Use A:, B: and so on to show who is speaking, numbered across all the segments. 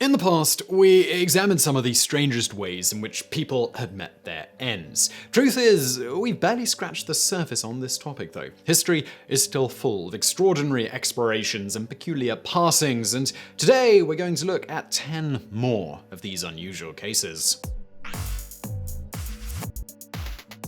A: In the past, we examined some of the strangest ways in which people had met their ends. Truth is, we've barely scratched the surface on this topic though. History is still full of extraordinary explorations and peculiar passings, and today we're going to look at 10 more of these unusual cases.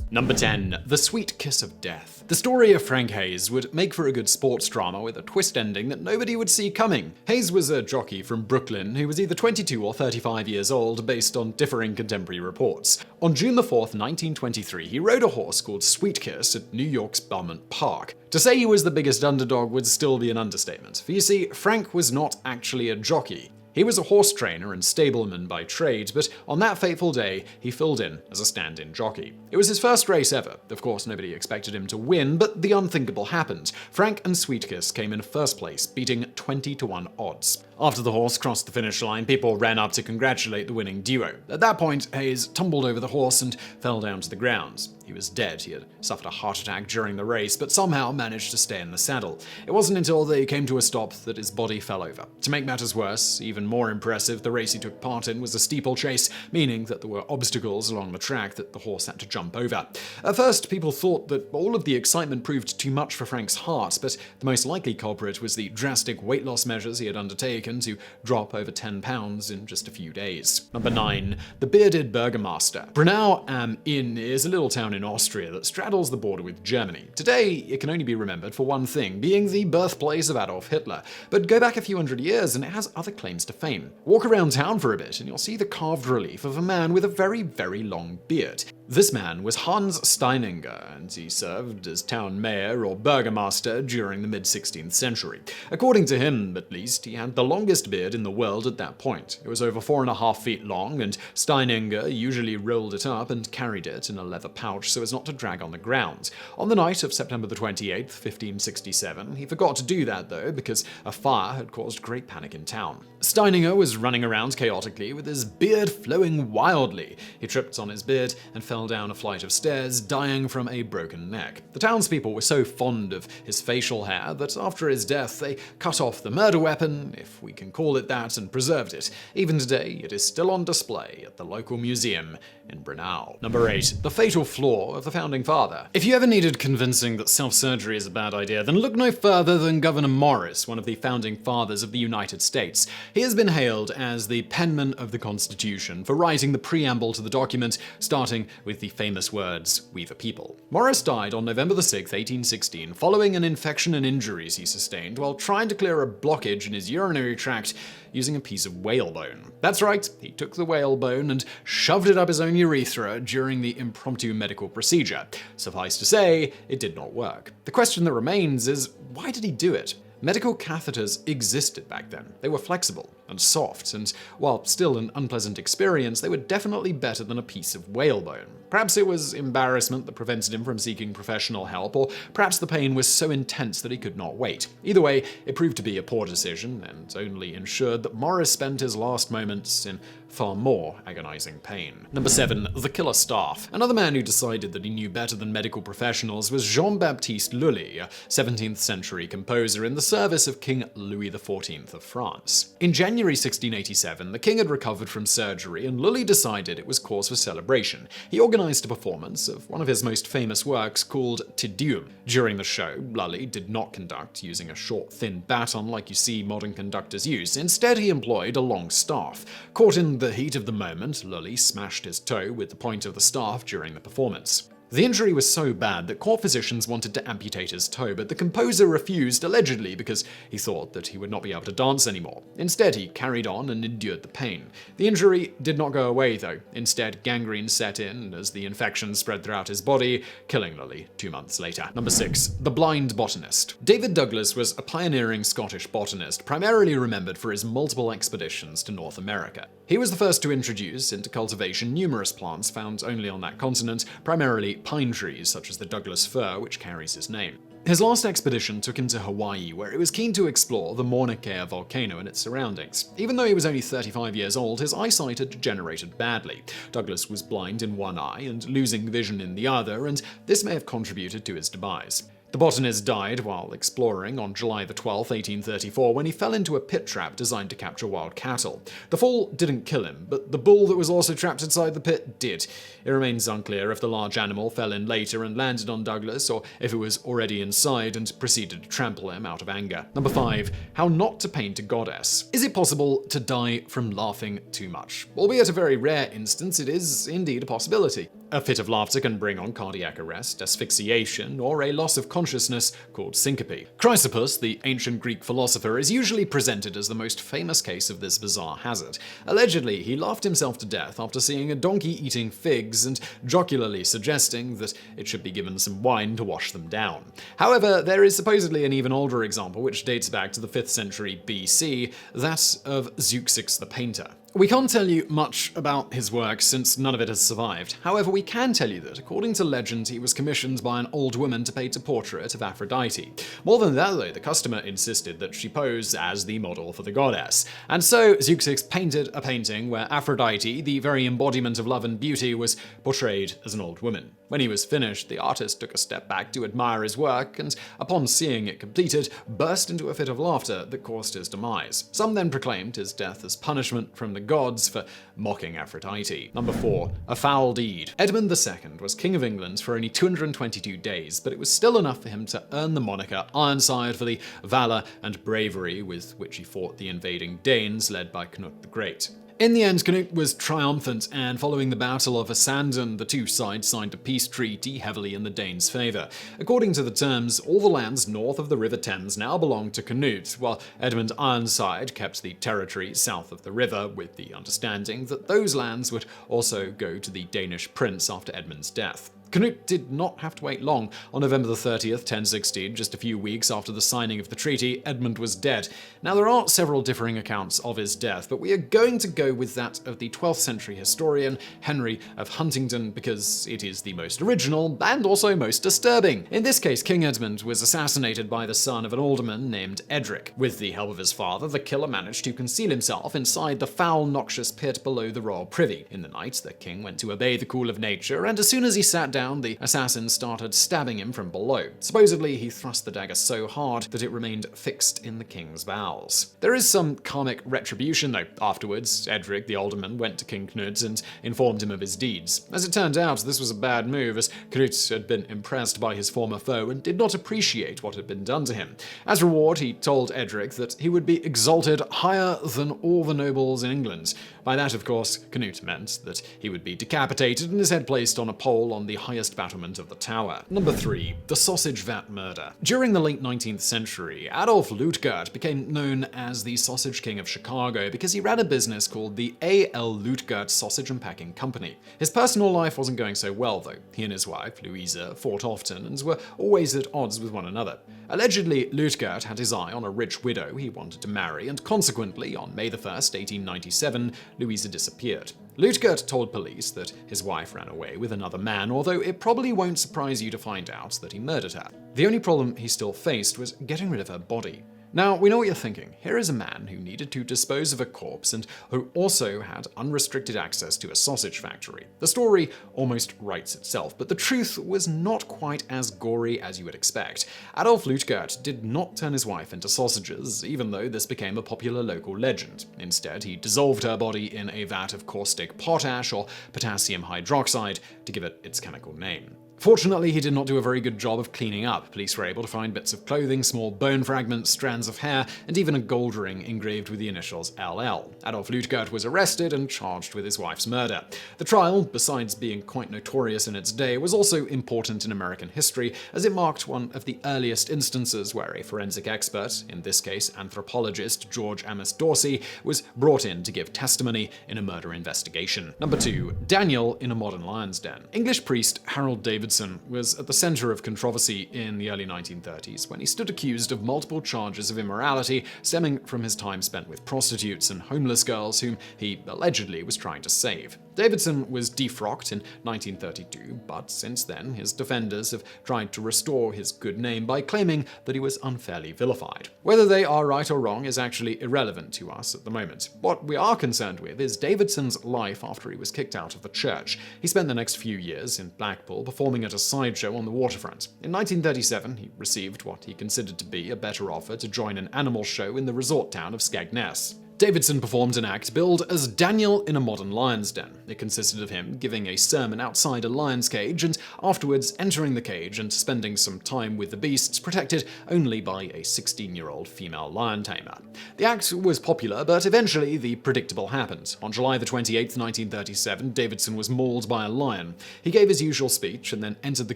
A: Number 10. The Sweet Kiss of Death. The story of Frank Hayes would make for a good sports drama with a twist ending that nobody would see coming. Hayes was a jockey from Brooklyn who was either 22 or 35 years old based on differing contemporary reports. On June 4th, 1923, he rode a horse called Sweet Kiss at New York's Belmont Park. To say he was the biggest underdog would still be an understatement, for you see, Frank was not actually a jockey. He was a horse trainer and stableman by trade, but on that fateful day, he filled in as a stand-in jockey. It was his first race ever. Of course, nobody expected him to win, but the unthinkable happened. Frank and Sweet Kiss came in first place, beating 20-1 odds. After the horse crossed the finish line, people ran up to congratulate the winning duo. At that point, Hayes tumbled over the horse and fell down to the ground. He was dead. He had suffered a heart attack during the race, but somehow managed to stay in the saddle. It wasn't until they came to a stop that his body fell over. To make matters worse, even more impressive, the race he took part in was a steeplechase, meaning that there were obstacles along the track that the horse had to jump over. At first, people thought that all of the excitement proved too much for Frank's heart, but the most likely culprit was the drastic weight loss measures he had undertaken to drop over 10 pounds in just a few days. Number 9. The Bearded Burgomaster. Brunau am Inn is a little town in Austria that straddles the border with Germany. Today, it can only be remembered for one thing, being the birthplace of Adolf Hitler. But go back a few hundred years and it has other claims to fame. Walk around town for a bit and you'll see the carved relief of a man with a very, very long beard. This man was Hans Steininger, and he served as town mayor or burgomaster during the mid-16th century. According to him, at least, he had the longest beard in the world at that point. It was over 4.5 feet long, and Steininger usually rolled it up and carried it in a leather pouch so as not to drag on the ground. On the night of September the 28th, 1567, he forgot to do that though, because a fire had caused great panic in town. Steininger was running around chaotically with his beard flowing wildly. He tripped on his beard and fell down a flight of stairs, dying from a broken neck. The townspeople were so fond of his facial hair that after his death they cut off the murder weapon, if we can call it that, and preserved it. Even today, it is still on display at the local museum in Brunau. Number 8. The Fatal Flaw of the Founding Father. If you ever needed convincing that self-surgery is a bad idea, then look no further than Gouverneur Morris, one of the founding fathers of the United States. He has been hailed as the penman of the Constitution for writing the preamble to the document, starting with the famous words, "We the people." Morris died on November 6, 1816, following an infection and injuries he sustained while trying to clear a blockage in his urinary tract using a piece of whalebone. That's right, he took the whalebone and shoved it up his own urethra during the impromptu medical procedure. Suffice to say, it did not work. The question that remains is, why did he do it? Medical catheters existed back then. They were flexible and soft, and while still an unpleasant experience, they were definitely better than a piece of whalebone. Perhaps it was embarrassment that prevented him from seeking professional help, or perhaps the pain was so intense that he could not wait. Either way, it proved to be a poor decision, and only ensured that Morris spent his last moments in far more agonizing pain. Number 7. The Killer Staff. Another man who decided that he knew better than medical professionals was Jean-Baptiste Lully, a 17th century composer in the service of King Louis XIV of France. In January 1687, the king had recovered from surgery, and Lully decided it was cause for celebration. He organized a performance of one of his most famous works called Te Deum. During the show, Lully did not conduct using a short, thin baton like you see modern conductors use. Instead, he employed a long staff. Caught in the heat of the moment, Lully smashed his toe with the point of the staff during the performance. The injury was so bad that court physicians wanted to amputate his toe, but the composer refused, allegedly because he thought that he would not be able to dance anymore. Instead, he carried on and endured the pain. The injury did not go away, though. Instead, gangrene set in as the infection spread throughout his body, killing Lully 2 months later. Number 6. The Blind Botanist. David Douglas was a pioneering Scottish botanist, primarily remembered for his multiple expeditions to North America. He was the first to introduce into cultivation numerous plants found only on that continent, primarily pine trees such as the Douglas fir, which carries his name. His last expedition took him to Hawaii, where he was keen to explore the Mauna Kea volcano and its surroundings. Even though he was only 35 years old, his eyesight had degenerated badly. Douglas was blind in one eye and losing vision in the other, and this may have contributed to his demise. The botanist died while exploring on July 12, 1834, when he fell into a pit trap designed to capture wild cattle. The fall didn't kill him, but the bull that was also trapped inside the pit did. It remains unclear if the large animal fell in later and landed on Douglas, or if it was already inside and proceeded to trample him out of anger. Number 5. How not to paint a goddess. Is it possible to die from laughing too much? Albeit a very rare instance, it is indeed a possibility. A fit of laughter can bring on cardiac arrest, asphyxiation, or a loss of consciousness called syncope. Chrysippus, the ancient Greek philosopher, is usually presented as the most famous case of this bizarre hazard. Allegedly, he laughed himself to death after seeing a donkey eating figs and jocularly suggesting that it should be given some wine to wash them down. However, there is supposedly an even older example which dates back to the 5th century BC, that of Zeuxis the painter. We can't tell you much about his work since none of it has survived. However, we can tell you that, according to legend, he was commissioned by an old woman to paint a portrait of Aphrodite. More than that, though, the customer insisted that she pose as the model for the goddess. And so Zeuxis painted a painting where Aphrodite, the very embodiment of love and beauty, was portrayed as an old woman. When he was finished, the artist took a step back to admire his work, and upon seeing it completed, burst into a fit of laughter that caused his demise. Some then proclaimed his death as punishment from the gods for mocking Aphrodite. Number 4. A foul deed. Edmund II was King of England for only 222 days, but it was still enough for him to earn the moniker Ironside for the valor and bravery with which he fought the invading Danes led by Canute the Great. In the end, Canute was triumphant, and following the Battle of Assassination, the two sides signed a peace treaty heavily in the Danes' favour. According to the terms, all the lands north of the River Thames now belonged to Canute, while Edmund Ironside kept the territory south of the river, with the understanding that those lands would also go to the Danish prince after Edmund's death. Canute did not have to wait long. On November 30th, 1016, just a few weeks after the signing of the treaty, Edmund was dead. Now, there are several differing accounts of his death, but we are going to go with that of the 12th century historian Henry of Huntingdon because it is the most original and also most disturbing. In this case, King Edmund was assassinated by the son of an alderman named Edric. With the help of his father, the killer managed to conceal himself inside the foul, noxious pit below the royal privy. In the night, the king went to obey the call of nature, and as soon as he sat down, the assassin started stabbing him from below. Supposedly, he thrust the dagger so hard that it remained fixed in the king's bowels. There is some karmic retribution, though. Afterwards, Edric, the alderman, went to King Canute and informed him of his deeds. As it turned out, this was a bad move, as Canute had been impressed by his former foe and did not appreciate what had been done to him. As reward, he told Edric that he would be exalted higher than all the nobles in England. By that, of course, Canute meant that he would be decapitated and his head placed on a pole on the highest battlement of the tower. Number 3. The Sausage Vat Murder. During the late 19th century, Adolf Lutgert became known as the Sausage King of Chicago because he ran a business called the A.L. Lutgert Sausage and Packing Company. His personal life wasn't going so well, though. He and his wife, Louisa, fought often and were always at odds with one another. Allegedly, Lutgert had his eye on a rich widow he wanted to marry, and consequently, on May 1, 1897, Louisa disappeared. Lutgert told police that his wife ran away with another man, although it probably won't surprise you to find out that he murdered her. The only problem he still faced was getting rid of her body. Now, we know what you're thinking. Here is a man who needed to dispose of a corpse and who also had unrestricted access to a sausage factory. The story almost writes itself, but the truth was not quite as gory as you would expect. Adolf Lutgert did not turn his wife into sausages, even though this became a popular local legend. Instead, he dissolved her body in a vat of caustic potash or potassium hydroxide to give it its chemical name. Fortunately, he did not do a very good job of cleaning up. Police were able to find bits of clothing, small bone fragments, strands of hair, and even a gold ring engraved with the initials LL. Adolf Lutgert was arrested and charged with his wife's murder. The trial, besides being quite notorious in its day, was also important in American history, as it marked one of the earliest instances where a forensic expert, in this case anthropologist George Amos Dorsey, was brought in to give testimony in a murder investigation. Number 2. Daniel in a modern lion's den. English priest Harold Davidson was at the center of controversy in the early 1930s when he stood accused of multiple charges of immorality stemming from his time spent with prostitutes and homeless girls whom he allegedly was trying to save. Davidson was defrocked in 1932, but since then his defenders have tried to restore his good name by claiming that he was unfairly vilified. Whether they are right or wrong is actually irrelevant to us at the moment. What we are concerned with is Davidson's life after he was kicked out of the church. He spent the next few years in Blackpool performing at a sideshow on the waterfront. In 1937, he received what he considered to be a better offer to join an animal show in the resort town of Skegness. Davidson performed an act billed as Daniel in a modern lion's den. It consisted of him giving a sermon outside a lion's cage and afterwards entering the cage and spending some time with the beasts protected only by a 16-year-old female lion tamer. The act was popular, but eventually the predictable happened. On July 28, 1937, Davidson was mauled by a lion. He gave his usual speech and then entered the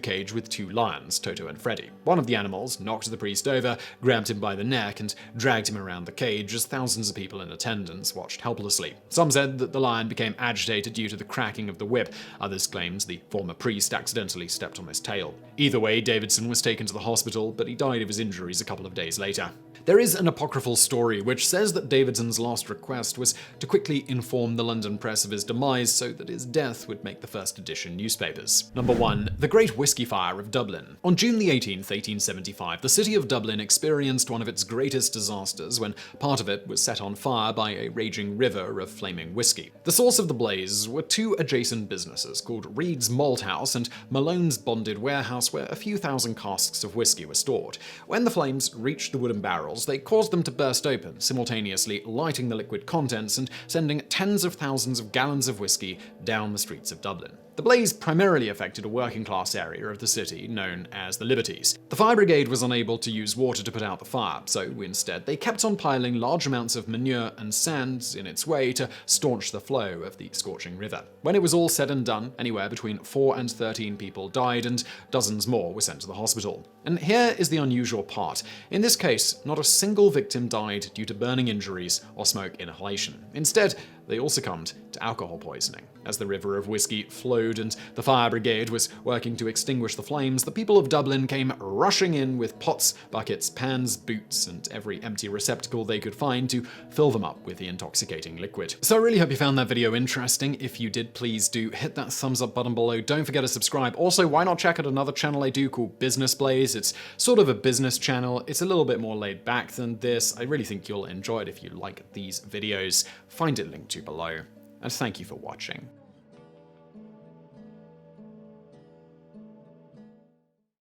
A: cage with two lions, Toto and Freddy. One of the animals knocked the priest over, grabbed him by the neck, and dragged him around the cage as thousands of people in attendance watched helplessly. Some said that the lion became agitated due to the cracking of the whip. Others claimed the former priest accidentally stepped on his tail. Either way, Davidson was taken to the hospital, but he died of his injuries a couple of days later. There is an apocryphal story which says that Davidson's last request was to quickly inform the London press of his demise so that his death would make the first edition newspapers. Number 1. The Great Whiskey Fire of Dublin. On June 18, 1875, the city of Dublin experienced one of its greatest disasters when part of it was set on fire by a raging river of flaming whiskey. The source of the blaze were two adjacent businesses called Reed's Malt House and Malone's Bonded Warehouse, where a few thousand casks of whiskey were stored. When the flames reached the wooden barrels, they caused them to burst open, simultaneously lighting the liquid contents and sending tens of thousands of gallons of whiskey down the streets of Dublin. The blaze primarily affected a working-class area of the city known as the Liberties. The fire brigade was unable to use water to put out the fire, so instead they kept on piling large amounts of manure and sand in its way to staunch the flow of the scorching river. When it was all said and done, anywhere between 4 and 13 people died and dozens more were sent to the hospital. And here is the unusual part. In this case, not a single victim died due to burning injuries or smoke inhalation. Instead, they all succumbed to alcohol poisoning. As the river of whiskey flowed and the fire brigade was working to extinguish the flames, the people of Dublin came rushing in with pots, buckets, pans, boots, and every empty receptacle they could find to fill them up with the intoxicating liquid. So I really hope you found that video interesting. If you did, please do hit that thumbs up button below. Don't forget to subscribe. Also, why not check out another channel I do called Business Blaze? It's sort of a business channel. It's a little bit more laid back than this. I really think you'll enjoy it if you like these videos. Find it linked to below. And thank you for watching.